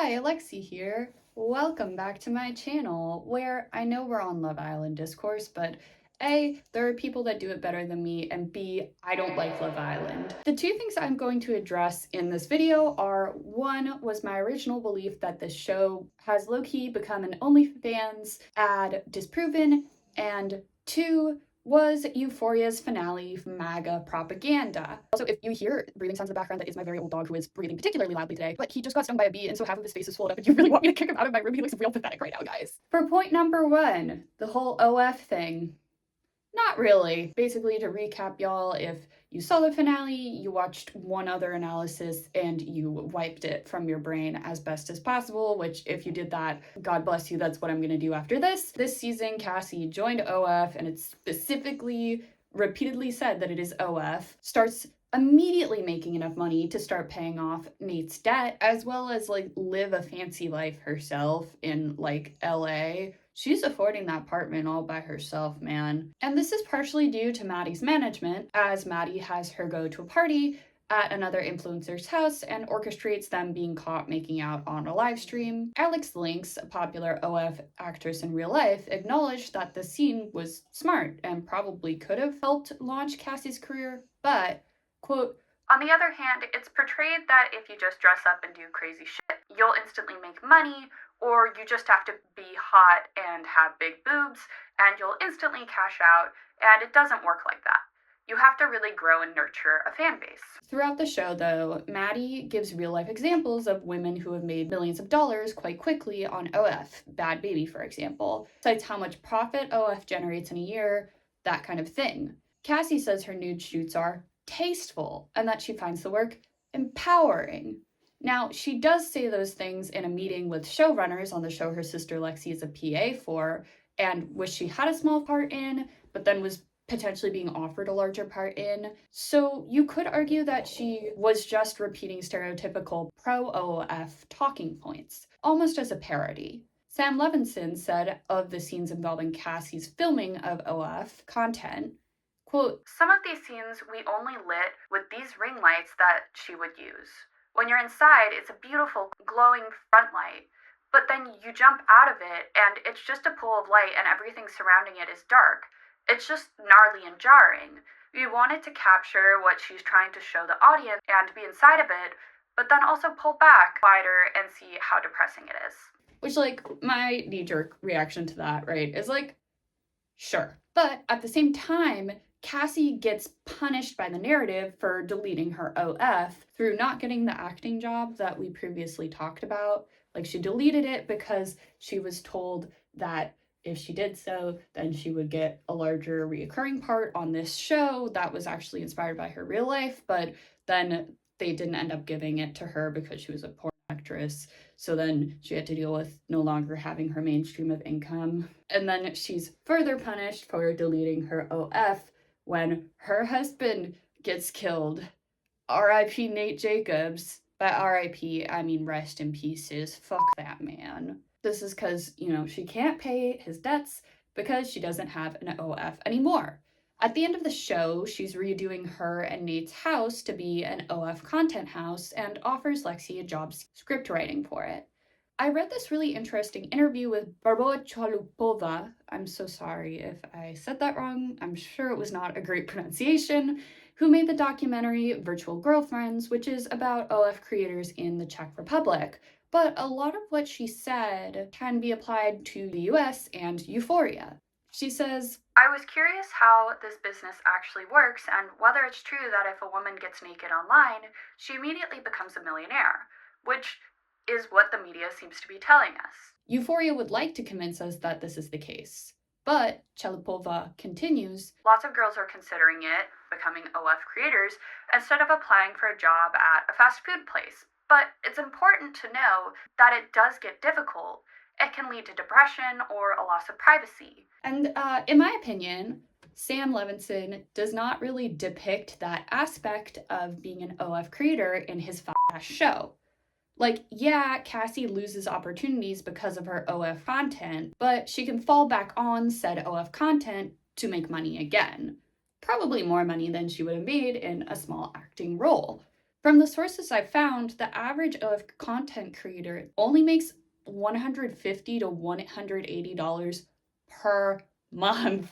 Hi, Alexi here. Welcome back to my channel, where I know we're on Love Island discourse, but A, there are people that do it better than me, and B, I don't like Love Island. The two things I'm going to address in this video are, one was my original belief that this show has low-key become an OnlyFans ad disproven, and two, was Euphoria's finale MAGA propaganda. Also, if you hear breathing sounds in the background, that is my very old dog who is breathing particularly loudly today, but he just got stung by a bee and so half of his face is swollen up and you really want me to kick him out of my room? He looks real pathetic right now, guys. For point number one, the whole OF thing. Not really. Basically, to recap, y'all, if you saw the finale, you watched one other analysis, and you wiped it from your brain as best as possible, which if you did that, God bless you, that's what I'm gonna do after this. This season, Cassie joined OF, and it's specifically repeatedly said that it is OF, starts immediately making enough money to start paying off Nate's debt, as well as like live a fancy life herself in like LA. She's affording that apartment all by herself, man. And this is partially due to Maddie's management, as Maddie has her go to a party at another influencer's house and orchestrates them being caught making out on a live stream. Alex Lynx, a popular OF actress in real life, acknowledged that the scene was smart and probably could have helped launch Cassie's career, but, quote, "On the other hand, it's portrayed that if you just dress up and do crazy shit, you'll instantly make money, or you just have to be hot and have big boobs, and you'll instantly cash out, and it doesn't work like that. You have to really grow and nurture a fan base." Throughout the show, though, Maddie gives real-life examples of women who have made millions of dollars quite quickly on OF. Bad Baby, for example. Cites how much profit OF generates in a year, that kind of thing. Cassie says her nude shoots are tasteful, and that she finds the work empowering. Now, she does say those things in a meeting with showrunners on the show her sister Lexi is a PA for, and which she had a small part in, but then was potentially being offered a larger part in. So you could argue that she was just repeating stereotypical pro-OF talking points, almost as a parody. Sam Levinson said of the scenes involving Cassie's filming of OF content, quote, "Some of these scenes we only lit with these ring lights that she would use. When you're inside, it's a beautiful, glowing front light, but then you jump out of it and it's just a pool of light and everything surrounding it is dark. It's just gnarly and jarring. We wanted to capture what she's trying to show the audience and be inside of it, but then also pull back wider and see how depressing it is." Which, like, my knee-jerk reaction to that, right, is like, sure. But at the same time, Cassie gets punished by the narrative for deleting her OF through not getting the acting job that we previously talked about. Like, she deleted it because she was told that if she did so, then she would get a larger reoccurring part on this show that was actually inspired by her real life, but then they didn't end up giving it to her because she was a porn actress. So then she had to deal with no longer having her main stream of income. And then she's further punished for deleting her OF when her husband gets killed. R.I.P. Nate Jacobs. By R.I.P., I mean rest in pieces. Fuck that man. This is because, she can't pay his debts because she doesn't have an OF anymore. At the end of the show, she's redoing her and Nate's house to be an OF content house and offers Lexi a job script writing for it. I read this really interesting interview with Barbara Chalupova. I'm so sorry if I said that wrong. I'm sure it was not a great pronunciation. Who made the documentary Virtual Girlfriends, which is about OF creators in the Czech Republic. But a lot of what she said can be applied to the US and Euphoria. She says, "I was curious how this business actually works and whether it's true that if a woman gets naked online, she immediately becomes a millionaire, which is what the media seems to be telling us. Euphoria would like to convince us that this is the case. But, Chalupova continues, lots of girls are considering it, becoming OF creators, instead of applying for a job at a fast food place. But it's important to know that it does get difficult. It can lead to depression or a loss of privacy." And in my opinion, Sam Levinson does not really depict that aspect of being an OF creator in his fast show. Like, yeah, Cassie loses opportunities because of her OF content, but she can fall back on said OF content to make money again. Probably more money than she would have made in a small acting role. From the sources I found, the average of content creator only makes $150 to $180 per month.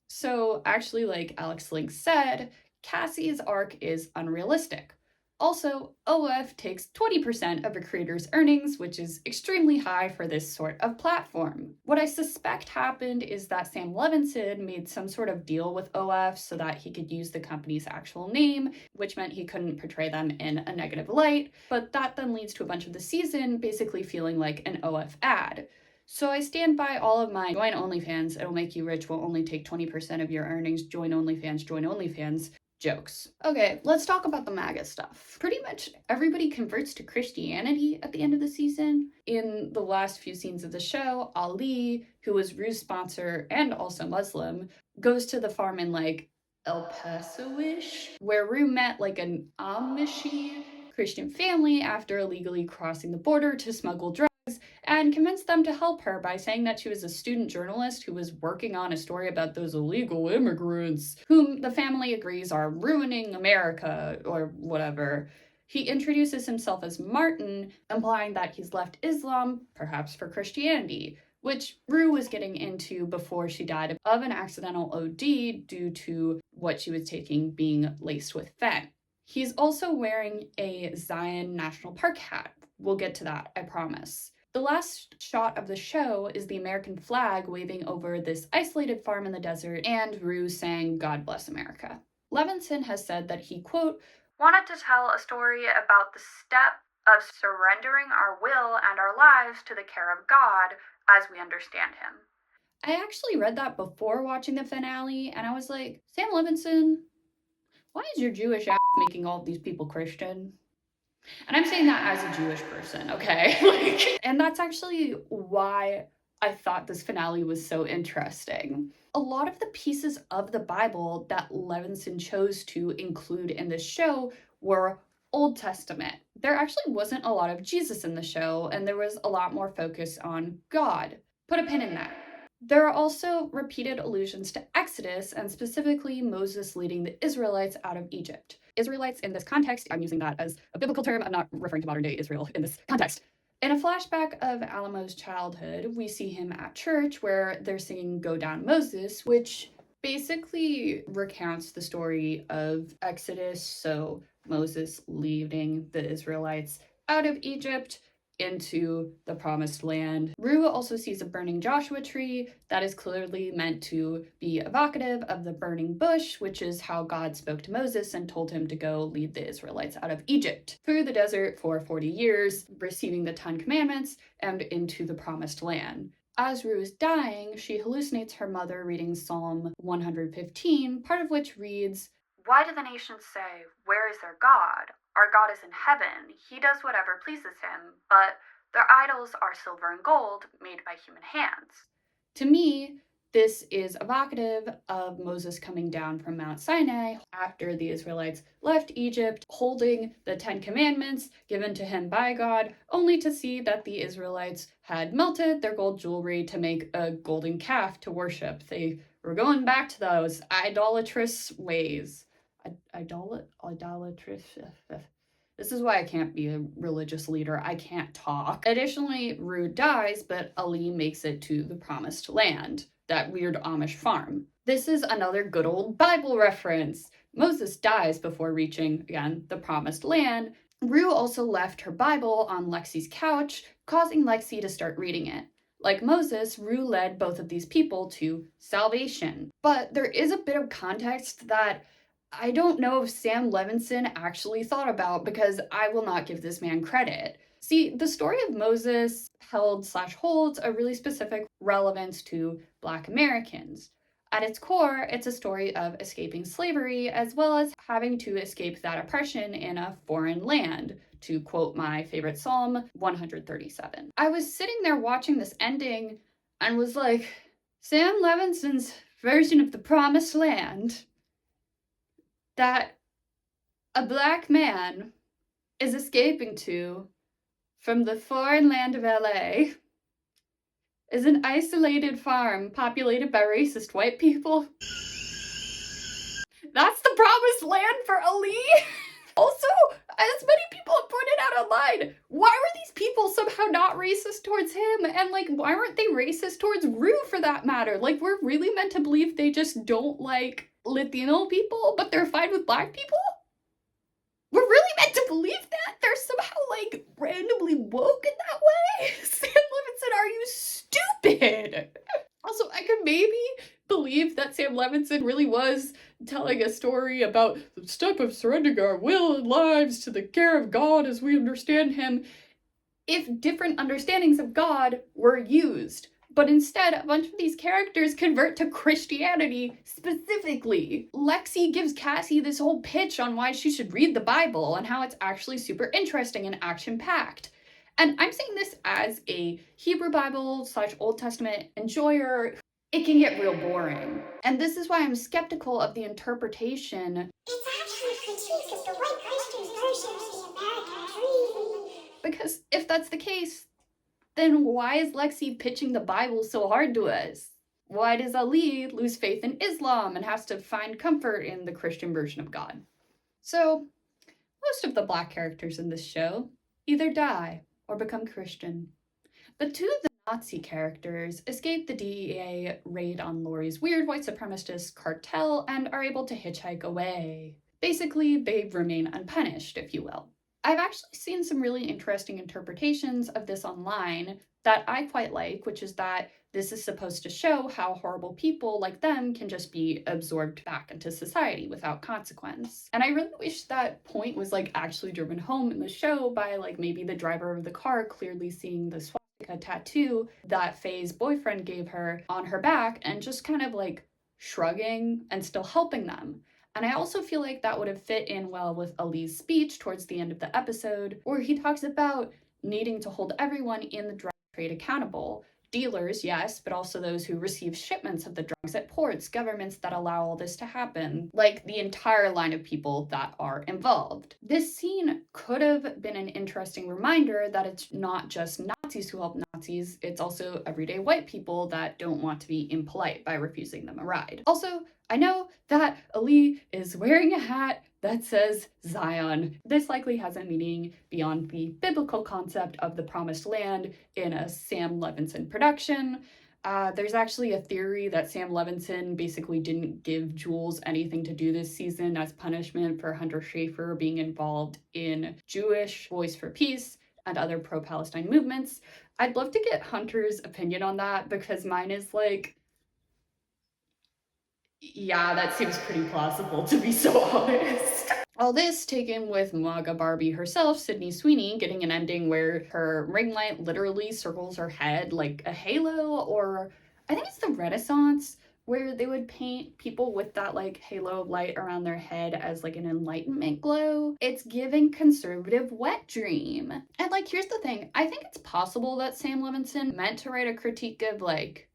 So actually, like Alex Link said, Cassie's arc is unrealistic. Also, OF takes 20% of a creator's earnings, which is extremely high for this sort of platform. What I suspect happened is that Sam Levinson made some sort of deal with OF so that he could use the company's actual name, which meant he couldn't portray them in a negative light, but that then leads to a bunch of the season basically feeling like an OF ad. So I stand by all of my join OnlyFans, it'll make you rich, will only take 20% of your earnings, join OnlyFans jokes. Okay, let's talk about the MAGA stuff. Pretty much everybody converts to Christianity at the end of the season. In the last few scenes of the show, Ali, who was Rue's sponsor and also Muslim, goes to the farm in like El Paso-ish, where Rue met like an Amishy Christian family after illegally crossing the border to smuggle drugs, and convinced them to help her by saying that she was a student journalist who was working on a story about those illegal immigrants, whom the family agrees are ruining America or whatever. He introduces himself as Martin, implying that he's left Islam, perhaps for Christianity, which Rue was getting into before she died of an accidental OD due to what she was taking being laced with fent. He's also wearing a Zion National Park hat. We'll get to that, I promise. The last shot of the show is the American flag waving over this isolated farm in the desert and Rue saying, "God bless America." Levinson has said that he, quote, wanted to tell a story about the step of surrendering our will and our lives to the care of God as we understand him. I actually read that before watching the finale, and I was like, Sam Levinson, why is your Jewish ass making all of these people Christian? And I'm saying that as a Jewish person, okay? And that's actually why I thought this finale was so interesting. A lot of the pieces of the Bible that Levinson chose to include in this show were Old Testament. There actually wasn't a lot of Jesus in the show, and there was a lot more focus on God. Put a pin in that. There are also repeated allusions to Exodus, and specifically Moses leading the Israelites out of Egypt. Israelites in this context, I'm using that as a biblical term, I'm not referring to modern day Israel in this context. In a flashback of Alamo's childhood, we see him at church where they're singing Go Down Moses, which basically recounts the story of Exodus, so Moses leading the Israelites out of Egypt into the promised land. Rue also sees a burning Joshua tree that is clearly meant to be evocative of the burning bush, which is how God spoke to Moses and told him to go lead the Israelites out of Egypt through the desert for 40 years, receiving the 10 Commandments and into the promised land. As Rue is dying, she hallucinates her mother reading Psalm 115, part of which reads, "Why do the nations say, 'Where is their God?' Our God is in heaven. He does whatever pleases him, but their idols are silver and gold made by human hands." To me, this is evocative of Moses coming down from Mount Sinai after the Israelites left Egypt, holding the 10 Commandments given to him by God, only to see that the Israelites had melted their gold jewelry to make a golden calf to worship. They were going back to those idolatrous ways. Idolatrous. This is why I can't be a religious leader. I can't talk. Additionally, Rue dies, but Ali makes it to the promised land, that weird Amish farm. This is another good old Bible reference. Moses dies before reaching, again, the promised land. Rue also left her Bible on Lexi's couch, causing Lexi to start reading it. Like Moses, Rue led both of these people to salvation. But there is a bit of context that I don't know if Sam Levinson actually thought about, because I will not give this man credit. See, the story of Moses holds a really specific relevance to Black Americans. At its core, it's a story of escaping slavery as well as having to escape that oppression in a foreign land, to quote my favorite Psalm 137. I was sitting there watching this ending and was like, Sam Levinson's version of the promised land, that a Black man is escaping to from the foreign land of LA, is an isolated farm populated by racist white people. That's the promised land for Ali? Also, as many people have pointed out online, why were these people somehow not racist towards him? And like, why weren't they racist towards Rue for that matter? Like, we're really meant to believe they just don't like Latino people, but they're fine with black people? We're really meant to believe that? They're somehow like randomly woke in that way? Sam Levinson, are you stupid? Also, I could maybe believe that Sam Levinson really was telling a story about the step of surrendering our will and lives to the care of God as we understand him if different understandings of God were used. But instead, a bunch of these characters convert to Christianity specifically. Lexi gives Cassie this whole pitch on why she should read the Bible and how it's actually super interesting and action-packed. And I'm saying this as a Hebrew Bible / Old Testament enjoyer. It can get real boring. And this is why I'm skeptical of the interpretation. It's actually a critique of the white Christian version of the American dream. Because if that's the case, then why is Lexi pitching the Bible so hard to us? Why does Ali lose faith in Islam and has to find comfort in the Christian version of God? So, most of the black characters in this show either die or become Christian. The two of the Nazi characters escape the DEA raid on Laurie's weird white supremacist cartel and are able to hitchhike away. Basically, they remain unpunished, if you will. I've actually seen some really interesting interpretations of this online that I quite like, which is that this is supposed to show how horrible people like them can just be absorbed back into society without consequence. And I really wish that point was like actually driven home in the show by like maybe the driver of the car clearly seeing the swastika tattoo that Faye's boyfriend gave her on her back and just kind of like shrugging and still helping them. And I also feel like that would have fit in well with Ali's speech towards the end of the episode, where he talks about needing to hold everyone in the drug trade accountable. Dealers, yes, but also those who receive shipments of the drugs at ports, governments that allow all this to happen, like the entire line of people that are involved. This scene could have been an interesting reminder that it's not just Nazis who help Nazis, it's also everyday white people that don't want to be impolite by refusing them a ride. Also, I know that Ali is wearing a hat that says Zion. This likely has a meaning beyond the biblical concept of the promised land in a Sam Levinson production. There's actually a theory that Sam Levinson basically didn't give Jules anything to do this season as punishment for Hunter Schafer being involved in Jewish Voice for Peace and other pro-Palestine movements. I'd love to get Hunter's opinion on that because mine is like, yeah, that seems pretty plausible, to be so honest. All this taken with MAGA Barbie herself, Sydney Sweeney, getting an ending where her ring light literally circles her head like a halo, or I think it's the Renaissance, where they would paint people with that like halo of light around their head as like an enlightenment glow. It's giving conservative wet dream. And like, here's the thing, I think it's possible that Sam Levinson meant to write a critique of like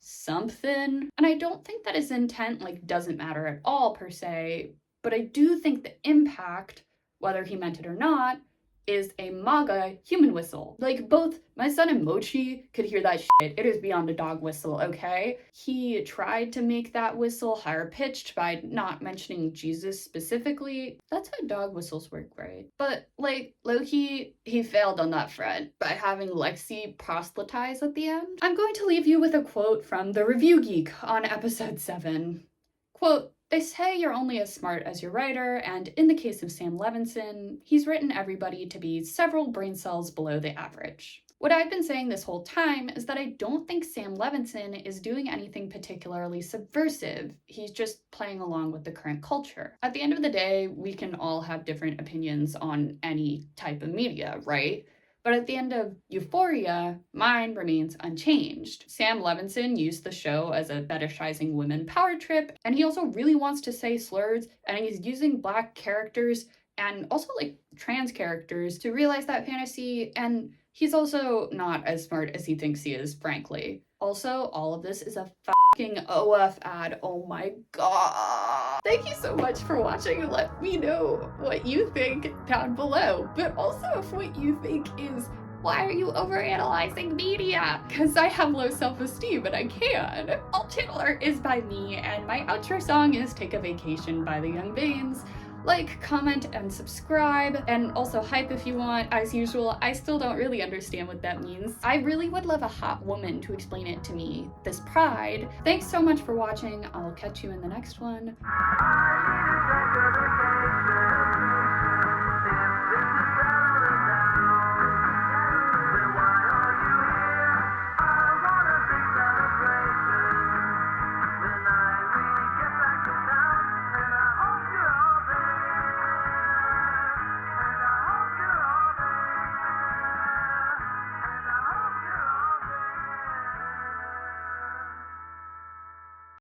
something. And I don't think that his intent like doesn't matter at all per se, but I do think the impact, whether he meant it or not, is a MAGA human whistle. Like both my son and Mochi could hear that shit. It is beyond a dog whistle, okay? He tried to make that whistle higher pitched by not mentioning Jesus specifically. That's how dog whistles work, right? But like low-key, he failed on that front by having Lexi proselytize at the end. I'm going to leave you with a quote from The Review Geek on episode 7. Quote, "They say you're only as smart as your writer, and in the case of Sam Levinson, he's written everybody to be several brain cells below the average." What I've been saying this whole time is that I don't think Sam Levinson is doing anything particularly subversive. He's just playing along with the current culture. At the end of the day, we can all have different opinions on any type of media, right? But at the end of Euphoria, mine remains unchanged. Sam Levinson used the show as a fetishizing women power trip, and he also really wants to say slurs, and he's using black characters and also like trans characters to realize that fantasy, and he's also not as smart as he thinks he is, frankly. Also, all of this is a fucking OF ad. Oh my god. Thank you so much for watching. Let me know what you think down below. But also if what you think is, why are you overanalyzing media? Because I have low self-esteem and I can. All channel art is by me, and my outro song is Take a Vacation by the Young Banes. Like, comment, and subscribe, and also hype if you want. As usual, I still don't really understand what that means. I really would love a hot woman to explain it to me this Pride. Thanks so much for watching. I'll catch you in the next one.